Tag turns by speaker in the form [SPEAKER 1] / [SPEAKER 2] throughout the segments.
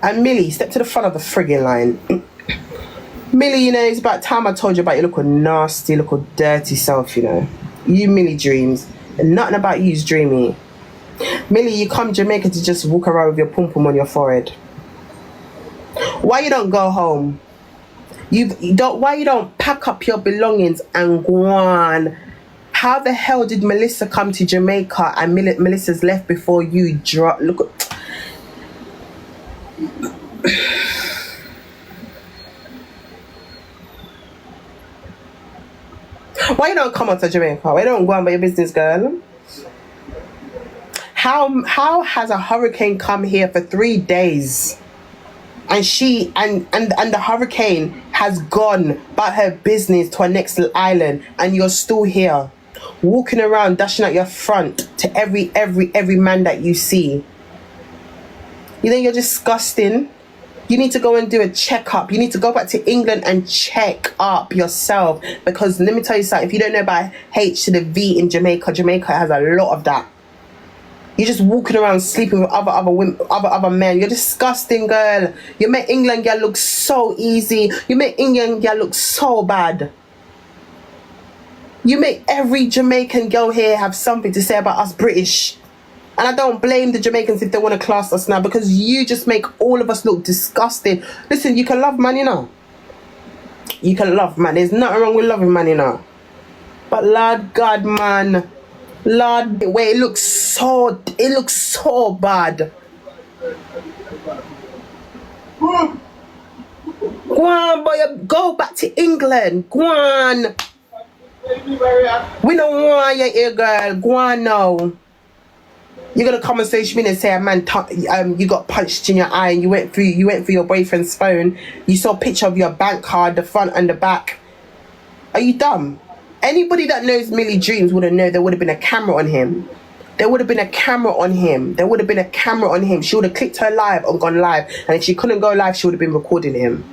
[SPEAKER 1] And Millie, step to the front of the frigging line. Millie, you know, it's about time I told you about your little nasty, little dirty self, you know. You Millie dreams. And nothing about you is dreamy. Millie, you come Jamaica to just walk around with your pum-pum on your forehead. Why you don't go home? Why you don't pack up your belongings and go on? How the hell did Melissa come to Jamaica and Melissa's left before you drop? Look at... Why you don't come on to Jamaica? Why don't go on by your business, girl? How has a hurricane come here for 3 days? And she and the hurricane has gone about her business to her next island, and you're still here, walking around dashing at your front to every man that you see. You know you're disgusting. You need to go and do a checkup. You need to go back to England and check up yourself, because let me tell you something. If you don't know about H to the V in Jamaica, Jamaica has a lot of that. You're just walking around sleeping with other women, other men. You're disgusting, girl. You make England girl look so easy. You make England girl look so bad. You make every Jamaican girl here have something to say about us British. And I don't blame the Jamaicans if they want to class us now, because you just make all of us look disgusting. Listen, you can love man, you know. You can love man. There's nothing wrong with loving man, you know. But Lord God, man. Lord, the way it looks so bad. Go on, boy, go back to England. Go on. We don't want you here, girl. Go on now. You're gonna come and say to me and say, man, you got punched in your eye, and you went through your boyfriend's phone. You saw a picture of your bank card, the front and the back. Are you dumb? Anybody that knows Millie Dreams would have known there would have been a camera on him. There would have been a camera on him. There would have been a camera on him. She would have clicked her live and gone live. And if she couldn't go live, she would have been recording him.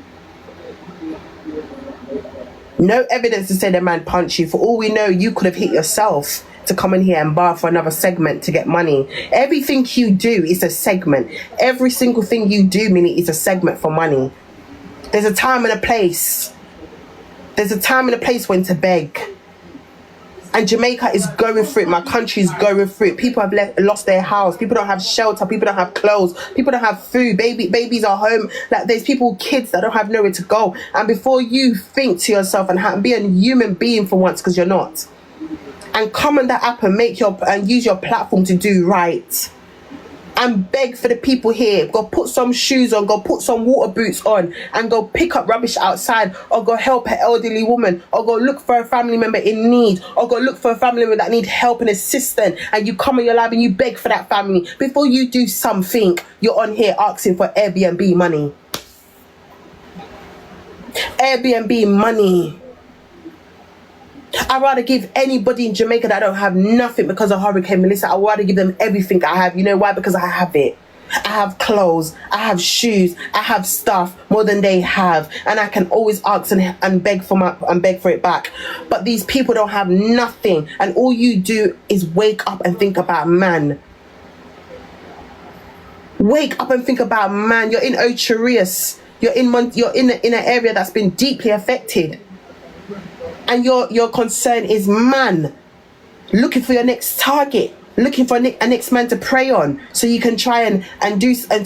[SPEAKER 1] No evidence to say the man punched you. For all we know, you could have hit yourself to come in here and bar for another segment to get money. Everything you do is a segment. Every single thing you do, Millie, is a segment for money. There's a time and a place. There's a time and a place when to beg. And Jamaica is going through it. My country is going through it. People have lost their house. People don't have shelter. People don't have clothes. People don't have food. Babies are home. Like, there's kids that don't have nowhere to go. And before you think to yourself and be a human being for once, because you're not, and come on that app and use your platform to do right, and beg for the people here. Go put some shoes on, go put some water boots on, and go pick up rubbish outside, or go help an elderly woman, or go look for a family member in need, or go look for a family member that need help and assistance, and you come on your live and you beg for that family. Before you do something, you're on here asking for Airbnb money. Airbnb money. I'd rather give anybody in Jamaica that don't have nothing because of Hurricane Melissa, I'd rather give them everything I have. You know why? Because I have it. I have clothes, I have shoes, I have stuff more than they have, and I can always ask and beg for it back. But these people don't have nothing, and all you do is wake up and think about man. Wake up and think about man. You're in Ocherius. You're in an area that's been deeply affected. And your concern is man, looking for your next target, looking for a next man to prey on, so you can try and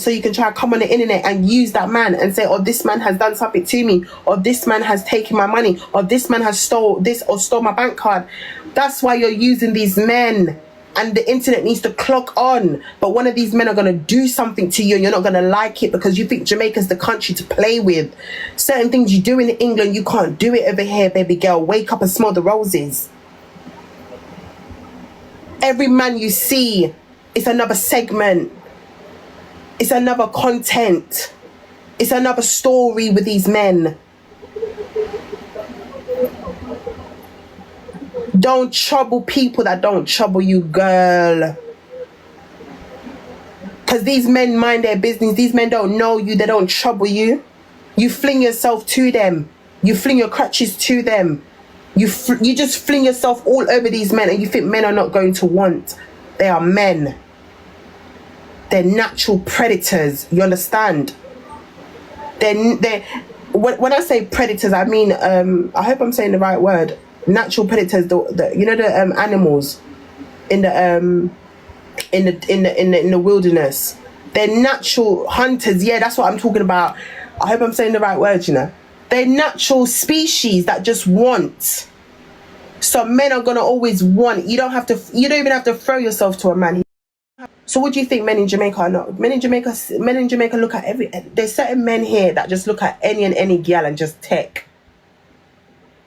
[SPEAKER 1] so you can try and come on the internet and use that man and say, oh, this man has done something to me, or this man has taken my money, or this man has stole this or stole my bank card. That's why you're using these men. And the internet needs to clock on. But one of these men are going to do something to you and you're not going to like it because you think Jamaica's the country to play with. Certain things you do in England, you can't do it over here, baby girl. Wake up and smell the roses. Every man you see is another segment. It's another content. It's another story with these men. Don't trouble people that don't trouble you, girl. Because these men mind their business. These men don't know you. They don't trouble you. You fling yourself to them. You fling your crutches to them. You just fling yourself all over these men, and you think men are not going to want. They are men. They're natural predators. You understand? They're when I say predators, I mean I hope I'm saying the right word. Natural predators, the you know the animals in the in the wilderness. They're natural hunters. Yeah, that's what I'm talking about. I hope I'm saying the right words. You know, they're natural species that just want. So men are gonna always want. You don't have to. You don't even have to throw yourself to a man. So what do you think men in Jamaica are not? Men in Jamaica look at every. There's certain men here that just look at any and any gal and just take.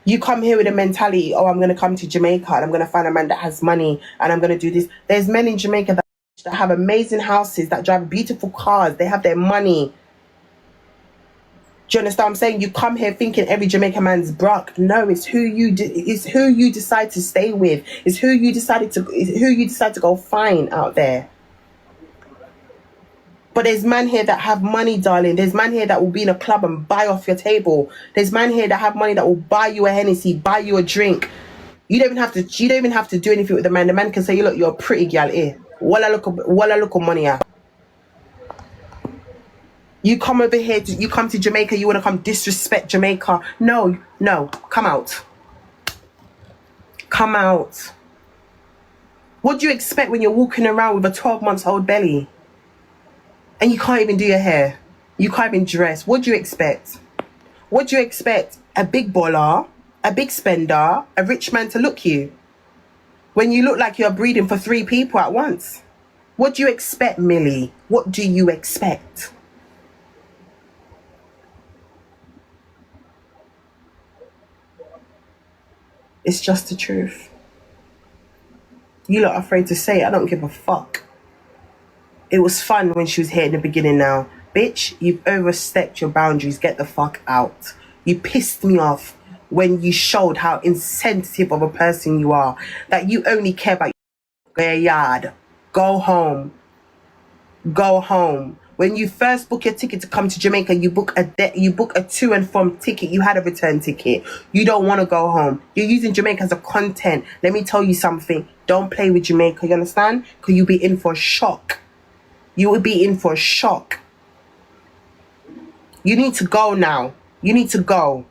[SPEAKER 1] You come here with a mentality, oh, I'm gonna come to Jamaica and I'm gonna find a man that has money and I'm gonna do this. There's men in Jamaica that have amazing houses, that drive beautiful cars, they have their money. Do you understand what I'm saying? You come here thinking every Jamaican man's broke. No, it's who you decide to stay with. It's who you decide to go find out there. But there's man here that have money, darling. There's man here that will be in a club and buy off your table. There's man here that have money that will buy you a Hennessy, buy you a drink. You don't even have to do anything with the man. The man can say, look, you're a pretty gal here. Walla look money out. You come over here, you come to Jamaica, you want to come disrespect Jamaica. No, come out. Come out. What do you expect when you're walking around with a 12-month-old belly? And you can't even do your hair. You can't even dress. What do you expect? What do you expect? A big baller, a big spender, a rich man to look you? When you look like you're breeding for 3 people at once? What do you expect, Millie? What do you expect? It's just the truth. You lot are afraid to say it. I don't give a fuck. It was fun when she was here in the beginning now. Bitch, you've overstepped your boundaries. Get the fuck out. You pissed me off when you showed how insensitive of a person you are. That you only care about your yard. Go home. Go home. When you first book your ticket to come to Jamaica, you book a to and from ticket. You had a return ticket. You don't want to go home. You're using Jamaica as a content. Let me tell you something. Don't play with Jamaica. You understand? Because you'll be in for a shock. You will be in for a shock. You need to go now. You need to go.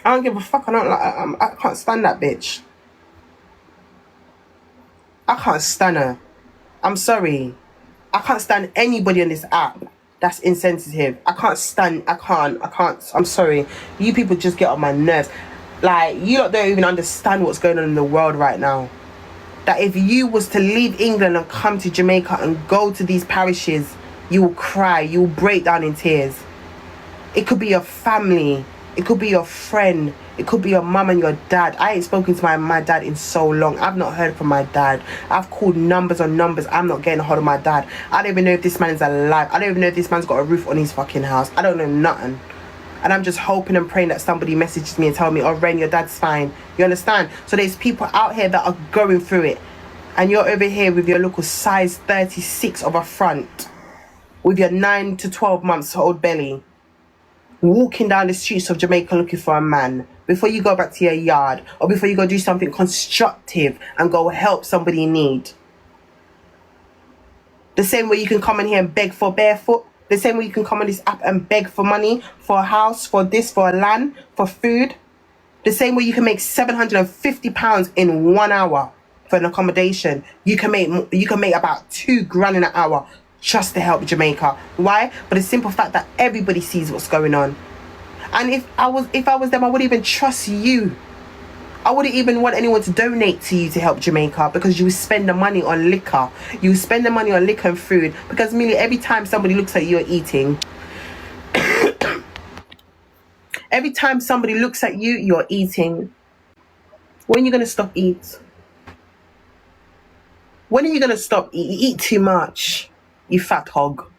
[SPEAKER 1] I don't give a fuck. I can't stand that bitch. I can't stand her. I'm sorry. I can't stand anybody on this app that's insensitive. I can't. I'm sorry. You people just get on my nerves. Like, you lot don't even understand what's going on in the world right now. That if you was to leave England and come to Jamaica and go to these parishes, you will cry, you will break down in tears. It could be your family, it could be your friend, it could be your mum and your dad. I ain't spoken to my dad in so long. I've not heard from my dad. I've called numbers on numbers. I'm not getting a hold of my dad. I don't even know if this man is alive. I don't even know if this man's got a roof on his fucking house. I don't know nothing. And I'm just hoping and praying that somebody messages me and tell me, oh, Ren, your dad's fine. You understand? So there's people out here that are going through it. And you're over here with your little size 36 of a front. With your 9 to 12 months old belly. Walking down the streets of Jamaica looking for a man. Before you go back to your yard. Or before you go do something constructive and go help somebody in need. The same way you can come in here and beg for barefoot. The same way you can come on this app and beg for money, for a house, for this, for a land, for food. The same way you can make £750 in 1 hour for an accommodation. You can make about $2,000 in an hour just to help Jamaica. Why? But the simple fact that everybody sees what's going on. And if I was them, I wouldn't even trust you. I wouldn't even want anyone to donate to you to help Jamaica, because you spend the money on liquor. You spend the money on liquor and food. Because Millie, every time somebody looks at you, you're eating. Every time somebody looks at you, you're eating. When are you going to stop eat? When are you going to stop eat? You eat too much. You fat hog.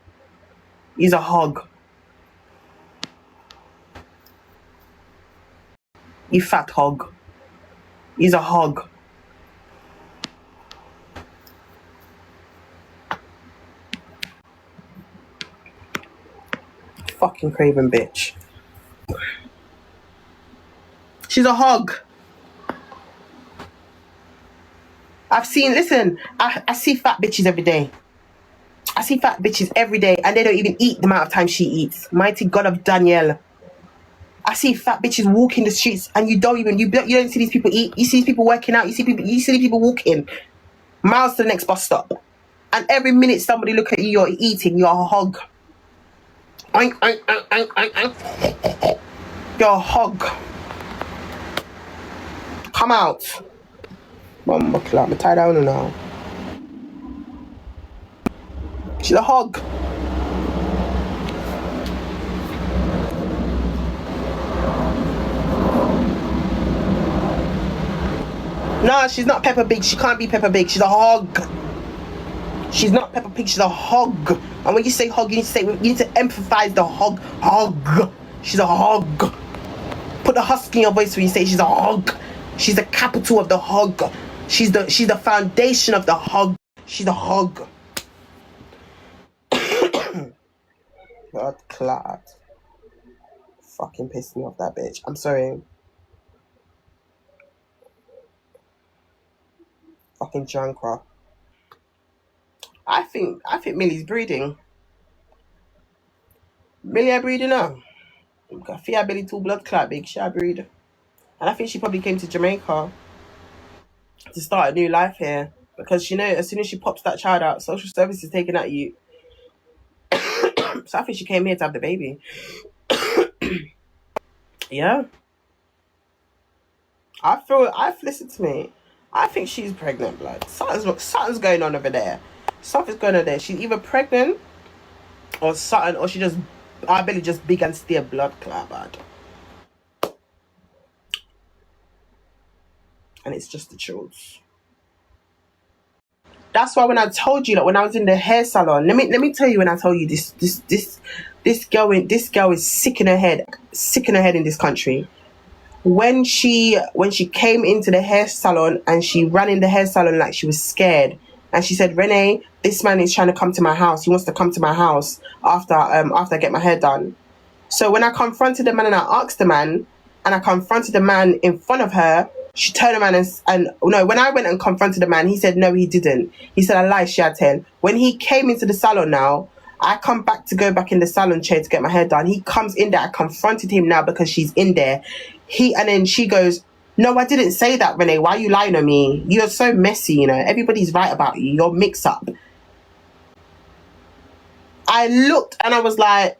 [SPEAKER 1] He's a hog. You fat hog. He's a hog. Fucking craven bitch. She's a hog. I see fat bitches every day. I see fat bitches every day and they don't even eat the amount of time she eats. Mighty God of Daniel. I see fat bitches walking the streets and you don't see these people eat. You see these people working out. You see these people walking miles to the next bus stop. And every minute somebody look at you, you're eating, you're a hog. Oink, oink, oink, oink, oink, oink. You're a hog. Come out. Mama clap, I'm tied down now. She's a hog. No, she's not Peppa Pig. She can't be Peppa Pig. She's a hog. She's not Peppa Pig. She's a hog. And when you say hog, you need to emphasize the hog. Hog. She's a hog. Put the husky in your voice when you say she's a hog. She's the capital of the hog. She's the foundation of the hog. She's a hog. God clad. Fucking pissed me off, that bitch. I'm sorry. Fucking drunkra. I think Millie's breeding. Millie are breeding now. I feel her belly too blood clot big. She a breed. And I think she probably came to Jamaica to start a new life here. Because you know, as soon as she pops that child out, social services taking at you. So I think she came here to have the baby. Yeah. Listen to me. I think she's pregnant, blood. Something's going on over there. Something's going on there. She's either pregnant or something, or our belly just big and still blood clot, bad. And it's just the truth. That's why when I told you that when I was in the hair salon, let me tell you when I told you this girl is sick in her head in this country. When she came into the hair salon and she ran in the hair salon like she was scared, and she said, Renee, this man is trying to come to my house. He wants to come to my house after I get my hair done. So when I confronted the man and I asked the man, and I confronted the man in front of her, she turned around and no, when I went and confronted the man, he said, no, he didn't. He said, I lied, she had 10. When he came into the salon now, I come back to go back in the salon chair to get my hair done. He comes in there. I confronted him now because she's in there. And then she goes, no, I didn't say that, Renee. Why are you lying on me? You're so messy, you know. Everybody's right about you. You're mixed up. I looked and I was like,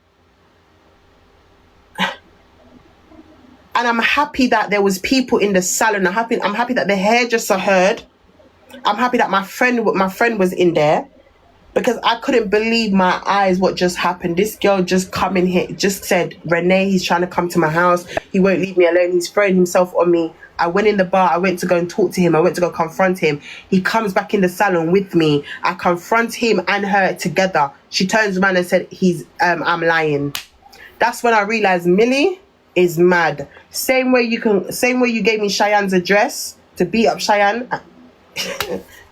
[SPEAKER 1] and I'm happy that there was people in the salon. I'm happy that the hairdresser heard. I'm happy that my friend was in there, because I couldn't believe my eyes what just happened. This girl just come in here, just said, Renee, he's trying to come to my house. He won't leave me alone. He's throwing himself on me. I went in the bar. I went to go and talk to him. I went to go confront him. He comes back in the salon with me. I confront him and her together. She turns around and said, I'm lying. That's when I realized Millie is mad. Same way you gave me Cheyenne's address to beat up Cheyenne.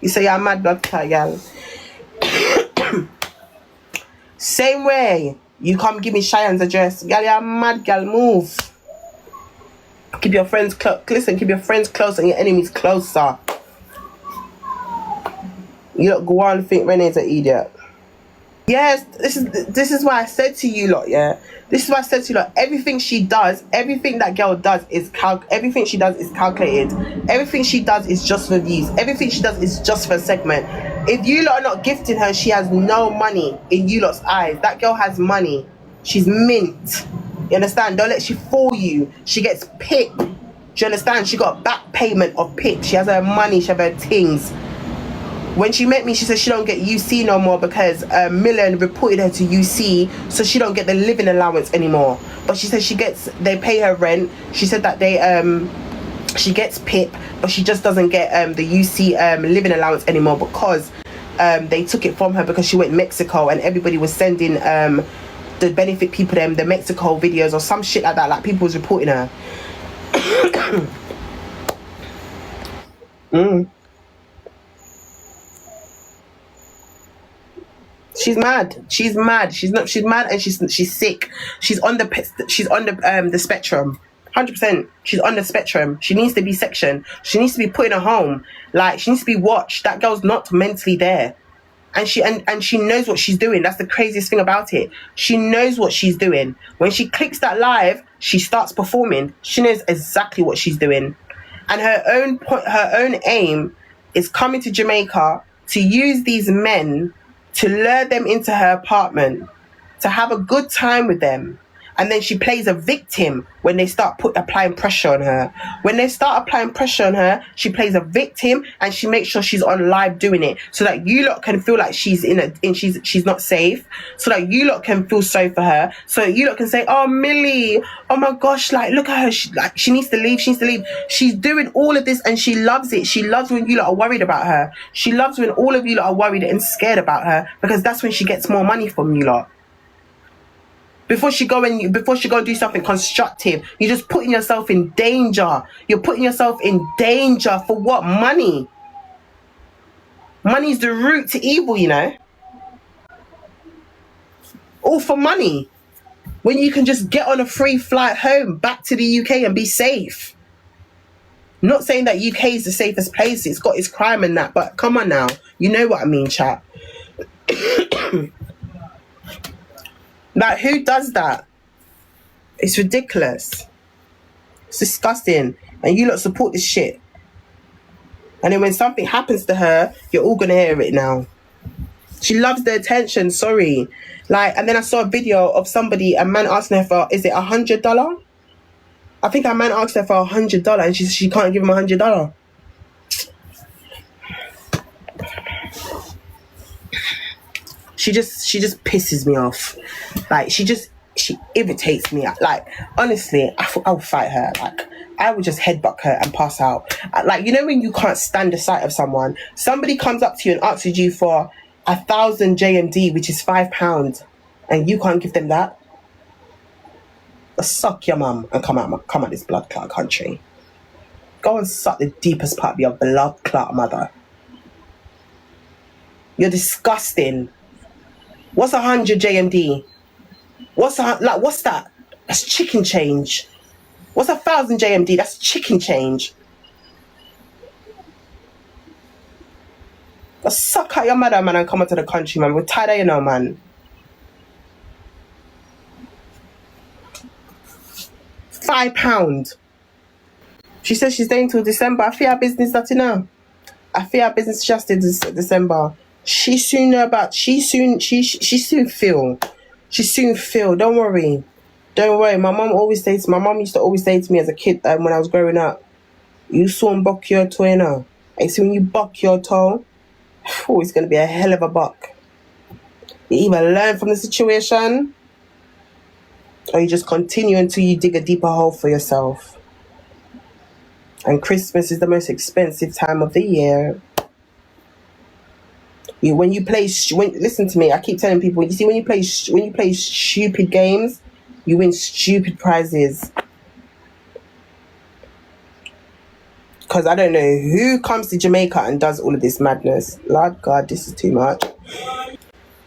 [SPEAKER 1] You say you're mad, blood girl. Same way you come give me Cheyenne's address. Girl, you're mad, girl, move. Keep your friends listen, keep your friends close and your enemies closer. You don't go on and think Renee's an idiot. Yes, this is why I said to you lot, yeah. This is why I said to you lot, everything she does, everything that girl does everything she does is calculated. Everything she does is just for views. Everything she does is just for a segment. If you lot are not gifting her, she has no money in you lot's eyes. That girl has money. She's mint. You understand? Don't let she fool you. She gets pip. Do you understand? She got back payment of pip. She has her money. She has her things. When she met me, she said she don't get UC no more because Millie reported her to UC, so she don't get the living allowance anymore. But she said they pay her rent. She said that she gets PIP, but she just doesn't get the UC living allowance anymore because they took it from her because she went to Mexico and everybody was sending the benefit people the Mexico videos or some shit like that. Like people was reporting her. She's mad. She's mad. She's mad and she's sick. She's on the spectrum. 100%. She's on the spectrum. She needs to be sectioned. She needs to be put in a home. Like, she needs to be watched. That girl's not mentally there. And she knows what she's doing. That's the craziest thing about it. She knows what she's doing. When she clicks that live, she starts performing. She knows exactly what she's doing. And her own aim is coming to Jamaica to use these men to lure them into her apartment, to have a good time with them. And then she plays a victim when they start applying pressure on her. When they start applying pressure on her, she plays a victim, and she makes sure she's on live doing it, so that you lot can feel like she's she's not safe, so that you lot can feel sorry for her, so that you lot can say, oh, Millie, oh my gosh, like, look at her, she needs to leave, She's doing all of this, and she loves it. She loves when you lot are worried about her. She loves when all of you lot are worried and scared about her, because that's when she gets more money from you lot. Before she go and do something constructive, you're just putting yourself in danger. You're putting yourself in danger for what? Money. Money's the root to evil, you know. All for money. When you can just get on a free flight home back to the UK and be safe. Not saying that UK is the safest place. It's got its crime and that, but come on now. You know what I mean, chat. Like, who does that? It's ridiculous. It's disgusting. And you lot support this shit. And then when something happens to her, you're all gonna hear it now. She loves the attention, sorry. Like, and then I saw a video of a man asking her for, is it $100? I think a man asked her for $100 and she can't give him $100. She just pisses me off. Like, she irritates me. Like, honestly, I would fight her. Like, I would just headbutt her and pass out. Like, you know when you can't stand the sight of someone, somebody comes up to you and asks you for 1,000 JMD, which is £5, and you can't give them that? Suck your mum and come out this blood clot country. Go and suck the deepest part of your blood clot mother. You're disgusting. What's 100 JMD? What's that? That's chicken change. What's 1,000 JMD? That's chicken change. Go suck out your mother, man, and come into the country, man. We're tired of you now, man. £5. She says she's staying till December. I feel her business that you know. I feel her business just in December. She soon feel. Don't worry. My mom used to always say to me as a kid when I was growing up, you soon buck your toe, you know. I see when you buck your toe, it's gonna be a hell of a buck. You either learn from the situation, or you just continue until you dig a deeper hole for yourself. And Christmas is the most expensive time of the year. Listen to me. I keep telling people. You see, when you play stupid games, you win stupid prizes. Because I don't know who comes to Jamaica and does all of this madness. Lord God, this is too much.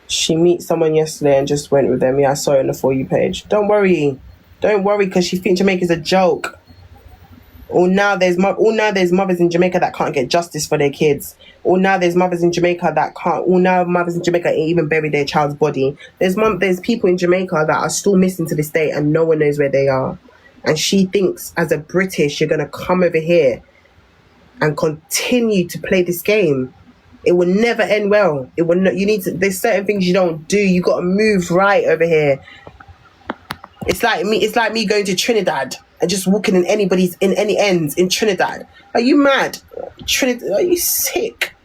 [SPEAKER 1] She meets someone yesterday and just went with them. Yeah, I saw it on the For You page. Don't worry, because she thinks Jamaica's a joke. Now there's mothers in Jamaica that can't get justice for their kids. Now there's mothers in Jamaica that can't. Now mothers in Jamaica ain't even bury their child's body. There's people in Jamaica that are still missing to this day and no one knows where they are. And she thinks as a British you're gonna come over here and continue to play this game. It will never end well. It will not. There's certain things you don't do. You got to move right over here. It's like me going to Trinidad and just walking in any ends in Trinidad. Are you mad? Trinidad? Are you sick?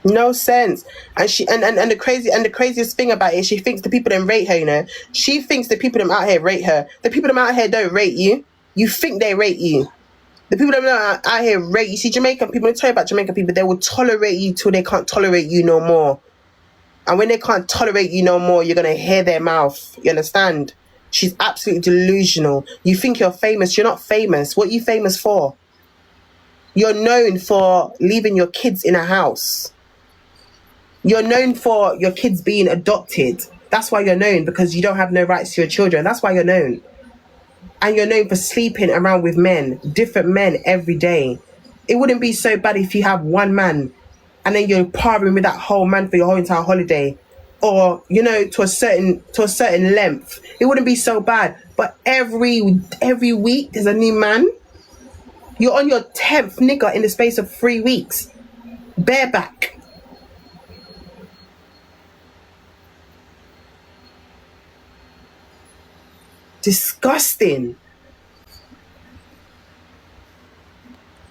[SPEAKER 1] No sense. And the craziest thing about it, she thinks the people that rate her, you know. She thinks the people that out here rate her. The people that out here don't rate you. You think they rate you. The people that are out here rate you. See, Jamaican people, let me tell you about Jamaican people, they will tolerate you till they can't tolerate you no more. And when they can't tolerate you no more, you're going to hear their mouth. You understand? She's absolutely delusional. You think you're famous. You're not famous. What are you famous for? You're known for leaving your kids in a house. You're known for your kids being adopted. That's why you're known, because you don't have no rights to your children. That's why you're known. And you're known for sleeping around with men, different men every day. It wouldn't be so bad if you have one man and then you're partnering with that whole man for your whole entire holiday, or to a certain length. It wouldn't be so bad. But every week there's a new man. You're on your 10th nigger in the space of 3 weeks, bareback. Disgusting.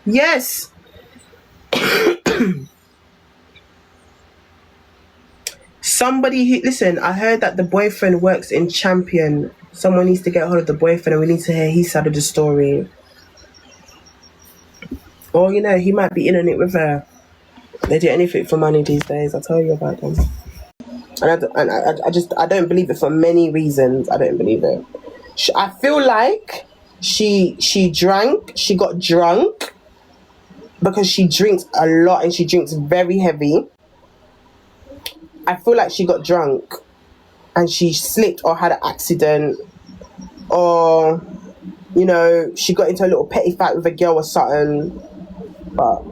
[SPEAKER 1] Yes. Somebody who, listen, I heard that the boyfriend works in Champion. Someone needs to get hold of the boyfriend and we need to hear his side of the story. Or, he might be in on it with her. They do anything for money these days. I'll tell you about them. And I don't believe it for many reasons. I don't believe it. I feel like she got drunk because she drinks a lot and she drinks very heavy. I feel like she got drunk and she slipped or had an accident, or she got into a little petty fight with a girl or something. But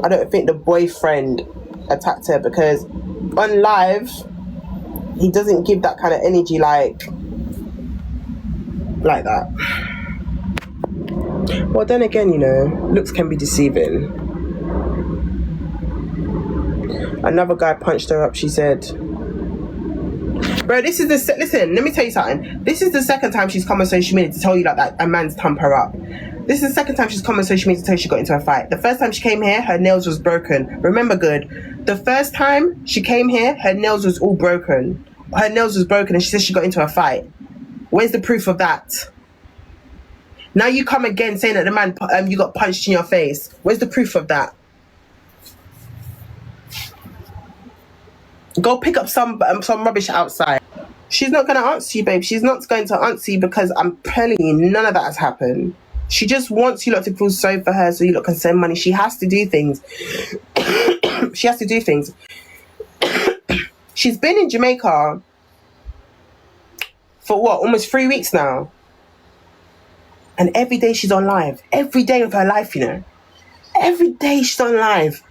[SPEAKER 1] I don't think the boyfriend attacked her, because on live he doesn't give that kind of energy like that. Well, then again, looks can be deceiving. Another guy punched her up, she said. Bro, listen, let me tell you something. This is the second time she's come on social media to tell you that a man's thumped her up. This is the second time she's come on social media to tell you she got into a fight. The first time she came here, her nails was broken. Remember good. The first time she came here, her nails was all broken. Her nails was broken and she said she got into a fight. Where's the proof of that? Now you come again saying that the man, you got punched in your face. Where's the proof of that? Go pick up some rubbish outside. She's not going to answer you, babe. She's not going to answer you, because I'm telling you, none of that has happened. She just wants you lot to feel sorry for her so you lot can send money. She has to do things. She has to do things. She's been in Jamaica for what, almost 3 weeks now. And every day she's on live. Every day of her life, Every day she's on live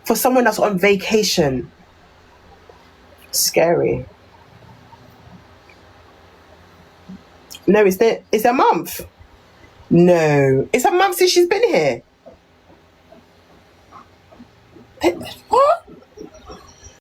[SPEAKER 1] for someone that's on vacation. Scary. No, it's a month. No, it's a month since she's been here. What?